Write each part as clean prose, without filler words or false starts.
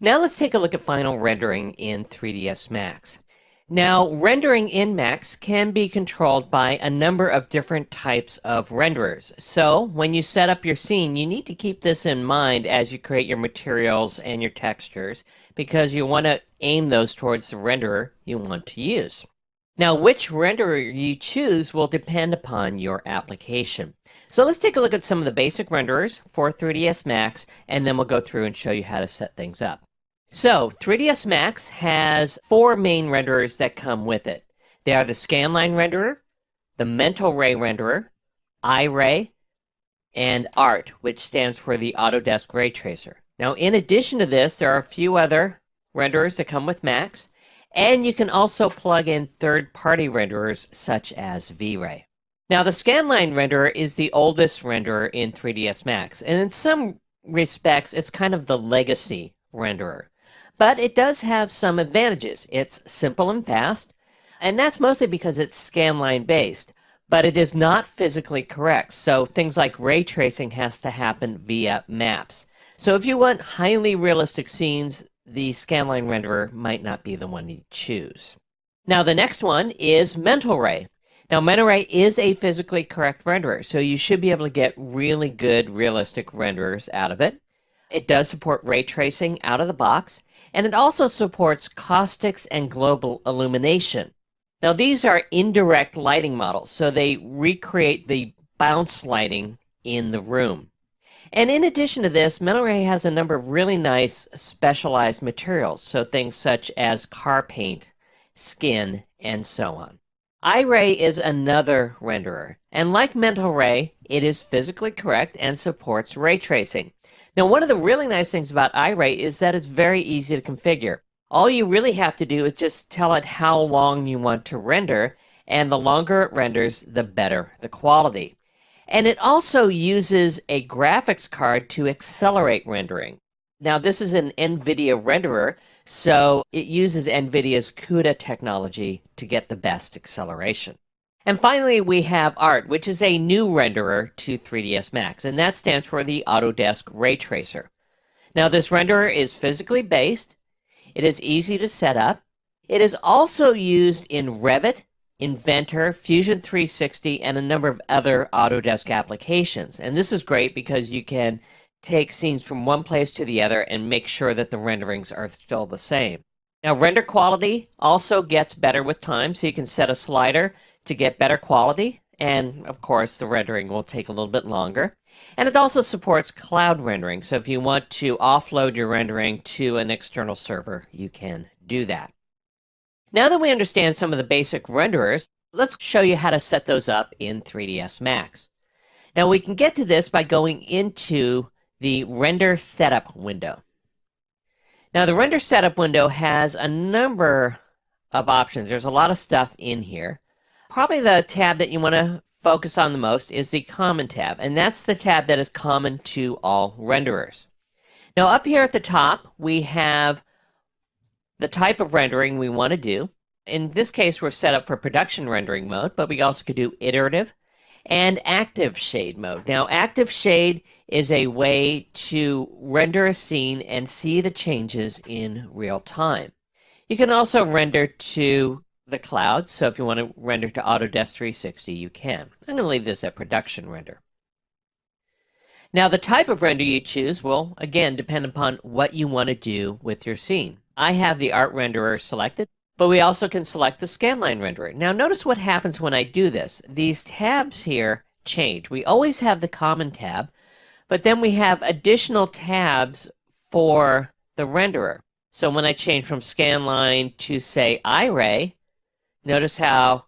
Now let's take a look at final rendering in 3ds Max. Now, rendering in Max can be controlled by a number of different types of renderers. So, when you set up your scene, you need to keep this in mind as you create your materials and your textures, because you want to aim those towards the renderer you want to use. Now, which renderer you choose will depend upon your application. So let's take a look at some of the basic renderers for 3ds Max, and then we'll go through and show you how to set things up. So 3ds Max has four main renderers that come with it. They are the Scanline renderer, the Mental Ray renderer, iRay, and ART, which stands for the Autodesk Ray Tracer. Now, in addition to this, there are a few other renderers that come with Max, and you can also plug in third-party renderers such as V-Ray. Now, the Scanline renderer is the oldest renderer in 3ds Max, and in some respects, it's kind of the legacy renderer. But it does have some advantages. It's simple and fast, and that's mostly because it's scanline based, but it is not physically correct. So things like ray tracing has to happen via maps. So if you want highly realistic scenes, the scanline renderer might not be the one you choose. Now the next one is Mental Ray. Now Mental Ray is a physically correct renderer, so you should be able to get really good realistic renderers out of it. It does support ray tracing out of the box, and it also supports caustics and global illumination. Now these are indirect lighting models, so they recreate the bounce lighting in the room. And in addition to this, Mental Ray has a number of really nice specialized materials, so things such as car paint, skin, and so on. iRay is another renderer, and like Mental Ray, it is physically correct and supports ray tracing. Now, one of the really nice things about iRay is that it's very easy to configure. All you really have to do is just tell it how long you want to render, and the longer it renders, the better the quality. And it also uses a graphics card to accelerate rendering. Now, this is an NVIDIA renderer, so it uses NVIDIA's CUDA technology to get the best acceleration. And finally, we have ART, which is a new renderer to 3ds Max, and that stands for the Autodesk Ray Tracer. Now, this renderer is physically based. It is easy to set up. It is also used in Revit, Inventor, Fusion 360, and a number of other Autodesk applications. And this is great because you can take scenes from one place to the other and make sure that the renderings are still the same. Now, render quality also gets better with time, so you can set a slider to get better quality, and of course the rendering will take a little bit longer. And it also supports cloud rendering, so if you want to offload your rendering to an external server, you can do that. Now that we understand some of the basic renderers, let's show you how to set those up in 3ds Max. Now we can get to this by going into the Render Setup window. Now the Render Setup window has a number of options. There's a lot of stuff in here. Probably the tab that you want to focus on the most is the Common tab, and that's the tab that is common to all renderers. Now up here at the top, we have the type of rendering we want to do. In this case, we're set up for production rendering mode, but we also could do iterative and active shade mode. Now, active shade is a way to render a scene and see the changes in real time. You can also render to the cloud, so if you want to render to Autodesk 360, you can. I'm going to leave this at production render. Now, the type of render you choose will, again, depend upon what you want to do with your scene. I have the ART renderer selected, but we also can select the Scanline renderer. Now, notice what happens when I do this. These tabs here change. We always have the Common tab, but then we have additional tabs for the renderer. So when I change from Scanline to, say, iRay, notice how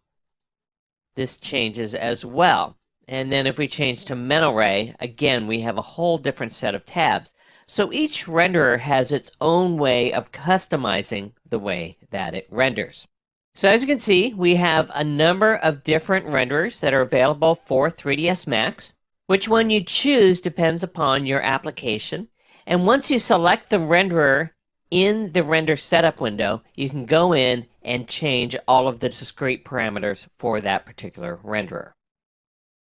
this changes as well. And then if we change to Mental Ray, again, we have a whole different set of tabs. So each renderer has its own way of customizing the way that it renders. So as you can see, we have a number of different renderers that are available for 3ds Max. Which one you choose depends upon your application. And once you select the renderer in the Render Setup window, you can go in and change all of the discrete parameters for that particular renderer.